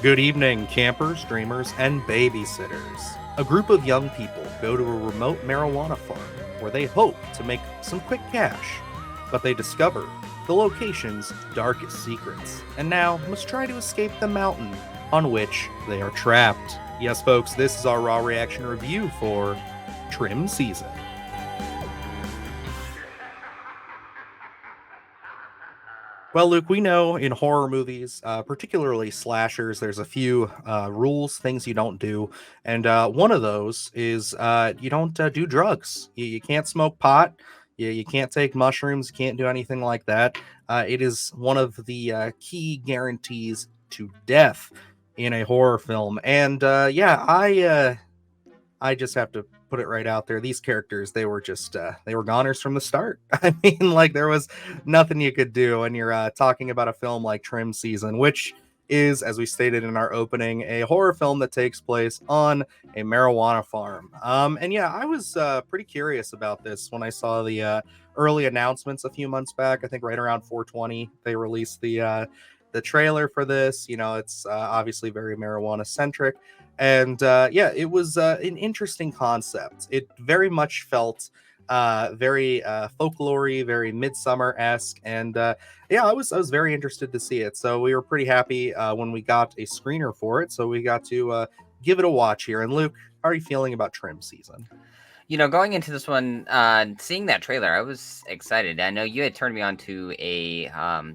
Good evening, campers, dreamers, and babysitters. A group of young people go to a remote marijuana farm where they hope to make some quick cash, but they discover the location's darkest secrets and now must try to escape the mountain on which they are trapped. Yes, folks, this is our raw reaction review for Trim Season. Well, Luke, we know in horror movies, particularly slashers, there's a few rules, things you don't do. And one of those is you don't do drugs. You can't smoke pot. You can't take mushrooms. You can't do anything like that. It is one of the key guarantees to death in a horror film. And I just have to put it right out there. These characters, they were just they were goners from the start. I mean, like there was nothing you could do when you're talking about a film like Trim Season, which is, as we stated in our opening, a horror film that takes place on a marijuana farm. And yeah, I was pretty curious about this when I saw the early announcements a few months back. I think right around 420, they released the trailer for this. You know, it's obviously very marijuana centric. And it was an interesting concept. It very much felt very folklore-y, very midsummer-esque, and I was very interested to see it. So we were pretty happy when we got a screener for it. So we got to give it a watch here. And Luke, how are you feeling about Trim Season? Going into this one, seeing that trailer, I was excited. I know you had turned me on to a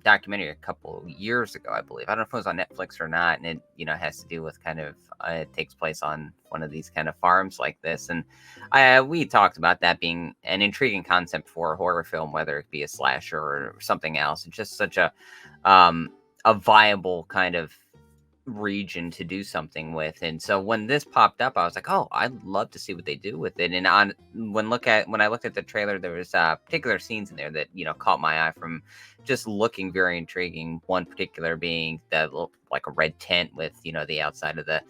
documentary a couple years ago, I believe. I don't know if it was on Netflix or not, and it has to do with kind of it takes place on one of these kind of farms like this, and we talked about that being an intriguing concept for a horror film, whether it be a slasher or something else. It's just such a viable kind of region to do something with. And so when this popped up, I was like, oh, I'd love to see what they do with it. And when I looked at the trailer, there was particular scenes in there that caught my eye from just looking very intriguing. One particular being that looked like a red tent with the outside of the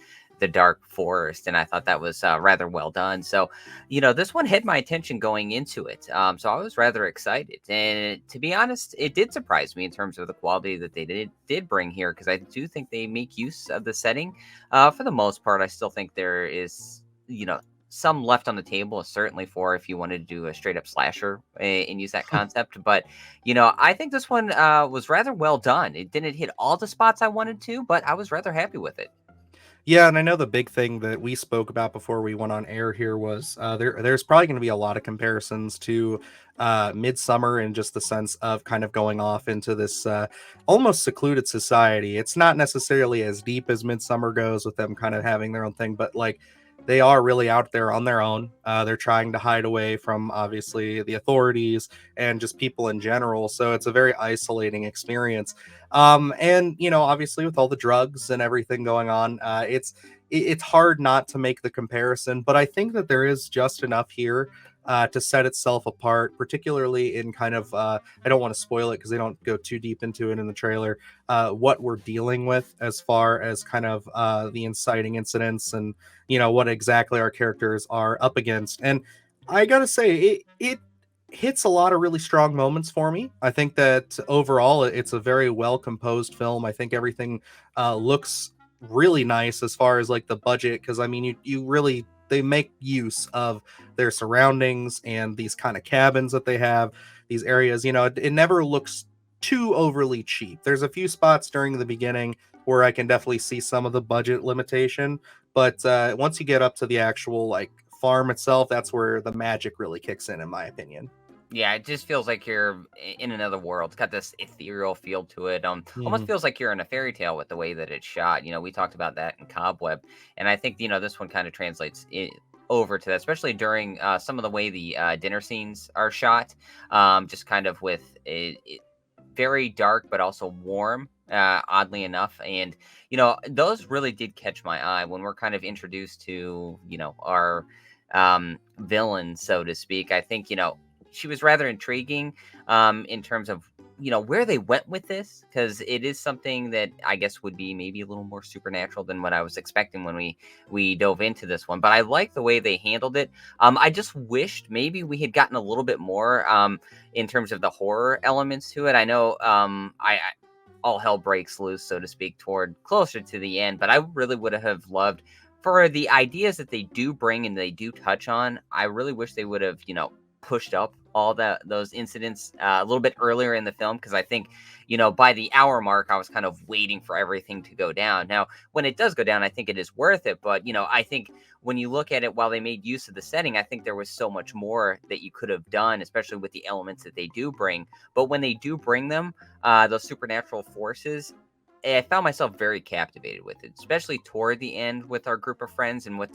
dark forest, and I thought that was rather well done. So this one had my attention going into it, so I was rather excited. And to be honest, it did surprise me in terms of the quality that they did bring here, because I do think they make use of the setting for the most part. I still think there is some left on the table, certainly for if you wanted to do a straight up slasher and use that concept. But I think this one was rather well done. It didn't hit all the spots I wanted to, but I was rather happy with it. Yeah, and I know the big thing that we spoke about before we went on air here was there's probably going to be a lot of comparisons to Midsummer in just the sense of kind of going off into this almost secluded society. It's not necessarily as deep as Midsummer goes with them kind of having their own thing, but like they are really out there on their own. They're trying to hide away from obviously the authorities and just people in general. So it's a very isolating experience. And obviously with all the drugs and everything going on, it's hard not to make the comparison. But I think that there is just enough here to set itself apart, particularly in kind of I don't want to spoil it because they don't go too deep into it in the trailer. What we're dealing with as far as kind of the inciting incidents and what exactly our characters are up against. And I gotta say, it hits a lot of really strong moments for me. I think that overall it's a very well composed film. I think everything looks really nice as far as like the budget, because I mean you really, they make use of their surroundings and these kind of cabins that they have, these areas. It never looks too overly cheap. There's a few spots during the beginning where I can definitely see some of the budget limitation, but once you get up to the actual like farm itself, that's where the magic really kicks in my opinion. Yeah, it just feels like you're in another world. It's got this ethereal feel to it. Almost Mhm. feels like you're in a fairy tale with the way that it's shot. We talked about that in Cobweb, and I think this one kind of translates it over to that, especially during some of the way the dinner scenes are shot. Just kind of with it very dark, but also warm. Oddly enough, and those really did catch my eye when we're kind of introduced to our villain, so to speak. I think she was rather intriguing in terms of where they went with this, because it is something that I guess would be maybe a little more supernatural than what I was expecting when we dove into this one. But I like the way they handled it. I just wished maybe we had gotten a little bit more in terms of the horror elements to it. I know all hell breaks loose, so to speak, toward closer to the end. But I really would have loved for the ideas that they do bring and they do touch on. I really wish they would have, pushed up all those incidents a little bit earlier in the film, because I think, by the hour mark, I was kind of waiting for everything to go down. Now, when it does go down, I think it is worth it. But, I think when you look at it, while they made use of the setting, I think there was so much more that you could have done, especially with the elements that they do bring. But when they do bring them, those supernatural forces, I found myself very captivated with it, especially toward the end with our group of friends and what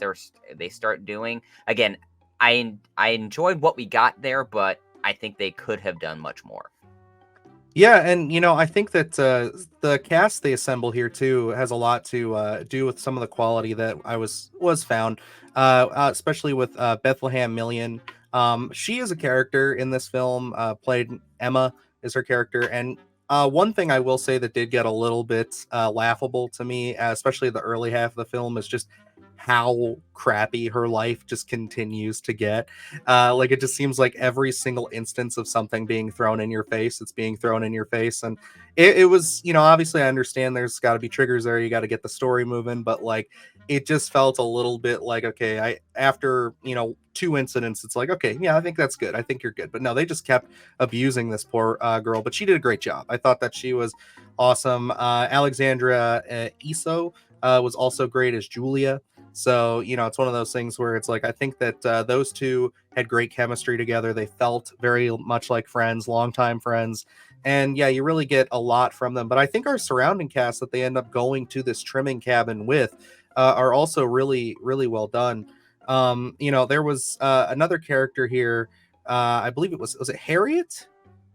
they start doing. Again, I enjoyed what we got there, but I think they could have done much more. Yeah, and I think that the cast they assemble here too has a lot to do with some of the quality that I was found, especially with Bethlehem Million. She is a character in this film. Played Emma is her character, and one thing I will say that did get a little bit laughable to me, especially the early half of the film, is just how crappy her life just continues to get. Like, it just seems like every single instance of something being thrown in your face, it's being thrown in your face. And it was, obviously I understand there's got to be triggers there. You got to get the story moving, but like, it just felt a little bit like, okay, after, 2 incidents, it's like, okay, yeah, I think that's good. I think you're good. But no, they just kept abusing this poor girl, but she did a great job. I thought that she was awesome. Alexandra Essoe was also great as Julia. So, it's one of those things where it's like, I think that those two had great chemistry together. They felt very much like friends, longtime friends. And yeah, you really get a lot from them. But I think our surrounding cast that they end up going to this trimming cabin with are also really, really well done. There was another character here. I believe was it Harriet?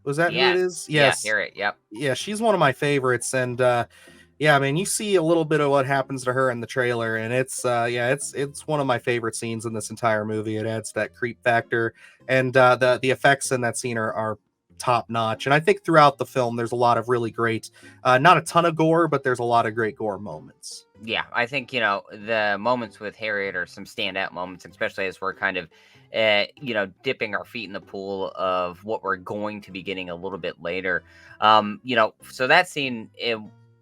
Was that who it Yes. is? Yeah, Yes. hear it. Yep. Yeah, she's one of my favorites. And yeah, I mean, you see a little bit of what happens to her in the trailer, and it's one of my favorite scenes in this entire movie. It adds that creep factor, and the effects in that scene are top notch. And I think throughout the film, there's a lot of really great, not a ton of gore, but there's a lot of great gore moments. Yeah, I think, the moments with Harriet are some standout moments, especially as we're kind of, dipping our feet in the pool of what we're going to be getting a little bit later. So that scene,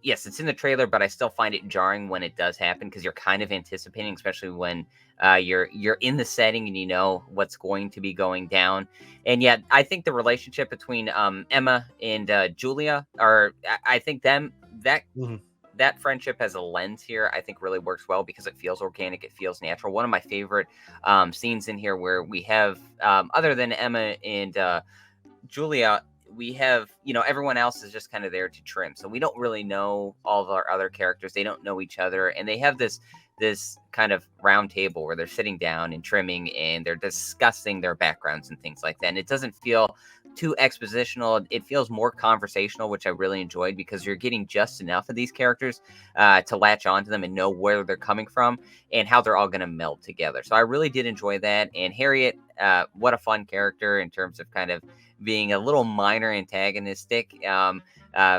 yes, it's in the trailer, but I still find it jarring when it does happen, because you're kind of anticipating, especially when you're in the setting and you know what's going to be going down. And yet, I think the relationship between Emma and Julia, I think Mhm. that friendship as a lens here, I think really works well, because it feels organic, it feels natural. One of my favorite scenes in here, where we have, other than Emma and Julia, we have, everyone else is just kind of there to trim. So we don't really know all of our other characters. They don't know each other. And they have this kind of round table where they're sitting down and trimming, and they're discussing their backgrounds and things like that. And it doesn't feel too expositional. It feels more conversational, which I really enjoyed, because you're getting just enough of these characters to latch onto them and know where they're coming from and how they're all going to meld together. So I really did enjoy that. And Harriet, what a fun character in terms of kind of being a little minor antagonistic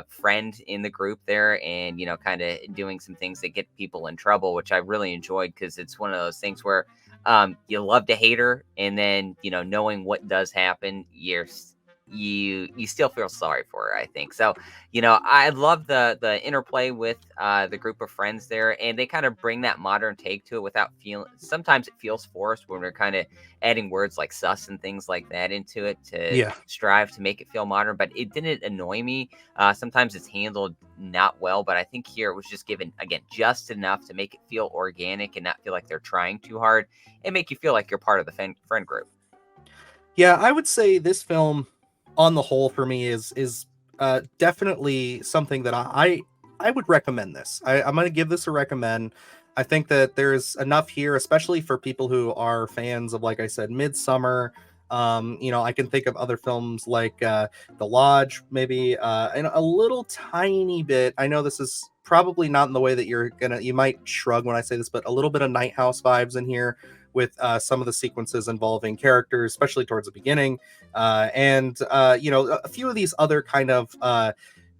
friend in the group there, and kind of doing some things that get people in trouble, which I really enjoyed, because it's one of those things where you love to hate her, and then knowing what does happen, you still feel sorry for her, I think. So I love the interplay with the group of friends there, and they kind of bring that modern take to it without feeling, sometimes it feels forced when we're kind of adding words like sus and things like that into it to Yeah. strive to make it feel modern, but it didn't annoy me. Sometimes it's handled not well, but I think here it was just given, again, just enough to make it feel organic and not feel like they're trying too hard, and make you feel like you're part of the friend group. Yeah, I would say this film, on the whole, for me is definitely something that I would recommend this. I'm going to give this a recommend. I think that there's enough here, especially for people who are fans of, like I said, Midsummer. I can think of other films like The Lodge, maybe, and a little tiny bit. I know this is probably not in the way that you might shrug when I say this, but a little bit of Night House vibes in here with some of the sequences involving characters, especially towards the beginning, and a few of these other kind of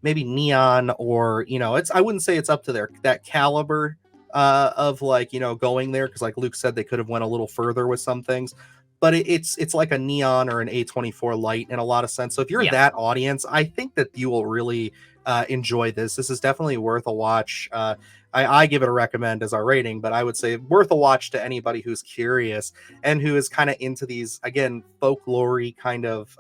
maybe neon, or I wouldn't say it's up to that caliber of, like, going there, because like Luke said, they could have went a little further with some things, but it's like a neon or an A24 light in a lot of sense. So if you're Yes. that audience, I think that you will really enjoy this. This is definitely worth a watch. I give it a recommend as our rating, but I would say worth a watch to anybody who's curious and who is kind of into these, again, folklore kind of,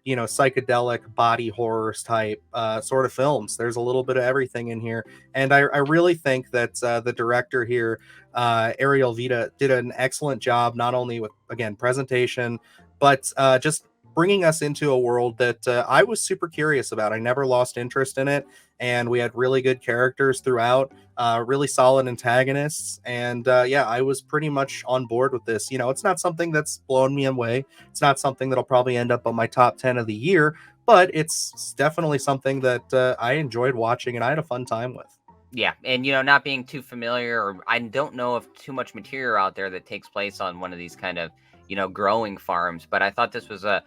psychedelic body horrors type sort of films. There's a little bit of everything in here. And I really think that the director here, Ariel Vida, did an excellent job, not only with, again, presentation, but just bringing us into a world that I was super curious about. I never lost interest in it. And we had really good characters throughout, really solid antagonists. And I was pretty much on board with this. It's not something that's blown me away. It's not something that'll probably end up on my top 10 of the year, but it's definitely something that I enjoyed watching and I had a fun time with. Yeah, and not being too familiar, or I don't know of too much material out there that takes place on one of these kind of growing farms, but I thought this was a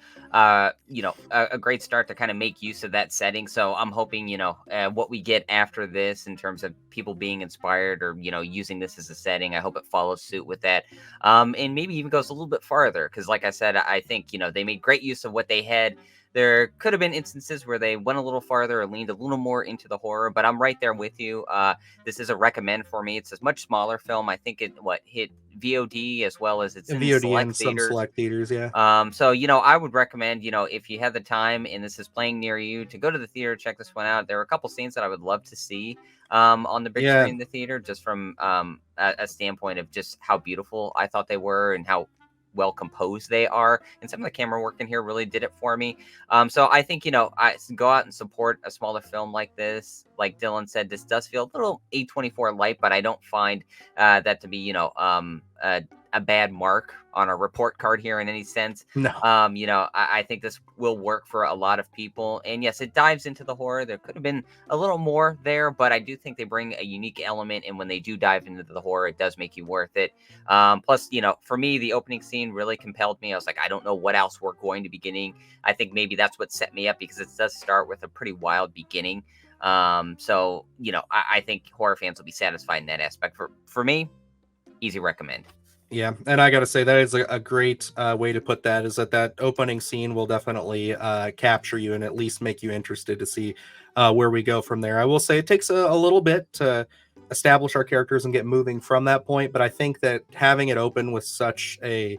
great start to kind of make use of that setting. So I'm hoping what we get after this in terms of people being inspired or using this as a setting, I hope it follows suit with that, and maybe even goes a little bit farther, because like I said, I think they made great use of what they had. There could have been instances where they went a little farther or leaned a little more into the horror, but I'm right there with you. This is a recommend for me. It's a much smaller film. I think it hit VOD as well as it's in VOD select and theaters. some select theaters, yeah. So I would recommend if you have the time and this is playing near you, to go to the theater, check this one out. There are a couple scenes that I would love to see on the big screen in the theater, just from a standpoint of just how beautiful I thought they were and how well composed they are, and some of the camera work in here really did it for me. So I think I go out and support a smaller film like this. Like Dylan said, this does feel a little A24 light, but I don't find that to be a bad mark on a report card here in any sense. No. I think this will work for a lot of people. And yes, it dives into the horror. There could have been a little more there, but I do think they bring a unique element. And when they do dive into the horror, it does make you worth it. Plus, for me, the opening scene really compelled me. I was like, I don't know what else we're going to be getting. I think maybe that's what set me up, because it does start with a pretty wild beginning. So, I think horror fans will be satisfied in that aspect. For me, easy recommend. Yeah, and I gotta say that is a great way to put that, is that opening scene will definitely capture you and at least make you interested to see where we go from there. I will say it takes a little bit to establish our characters and get moving from that point, but I think that having it open with such a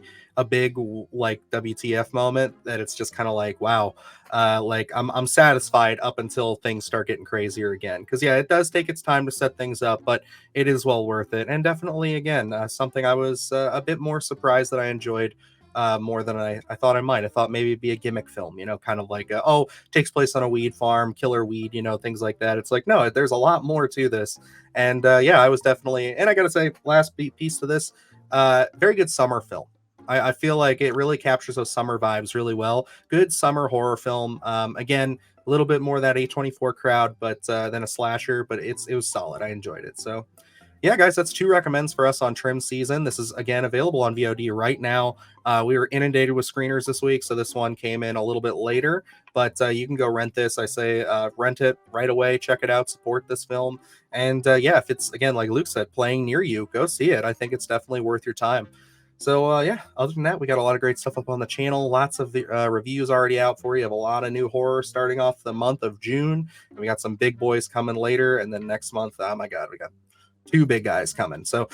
big like WTF moment, that it's just kind of like, wow, like I'm satisfied up until things start getting crazier again. Because it does take its time to set things up, but it is well worth it. And definitely, again, something I was a bit more surprised that I enjoyed more than I thought I might. I thought maybe it'd be a gimmick film, kind of like, takes place on a weed farm, killer weed, things like that. It's like, no, there's a lot more to this. And I was definitely, and I gotta say, last piece to this, very good summer film. I feel like it really captures those summer vibes really well. Good summer horror film. Again, a little bit more that A24 crowd, but than a slasher, but it was solid. I enjoyed it. So yeah, guys, that's 2 recommends for us on Trim Season. This is, again, available on VOD right now. We were inundated with screeners this week, so this one came in a little bit later, but you can go rent this. I say rent it right away. Check it out. Support this film. And if it's, again, like Luke said, playing near you, go see it. I think it's definitely worth your time. So, other than that, we got a lot of great stuff up on the channel. Lots of the reviews already out for you. Have a lot of new horror starting off the month of June. And we got some big boys coming later. And then next month, oh my God, we got 2 big guys coming. So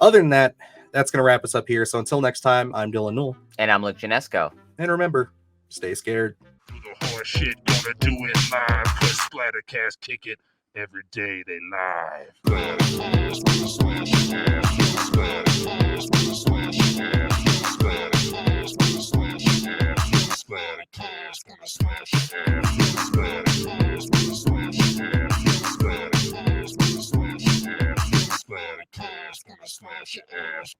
other than that, that's going to wrap us up here. So until next time, I'm Dylan Newell. And I'm Luke Janesco. And remember, stay scared. Do the horror shit, gonna do it live. Cause Splattercast kick it every day they live. Splattercast, gonna smash your ass. Splattercast, gonna smash your ass. Splattercast, gonna smash your ass. Splattercast, gonna smash your ass. Splattercast, gonna smash your ass. Splattercast, gonna smash your ass. Splattercast, gonna smash your ass.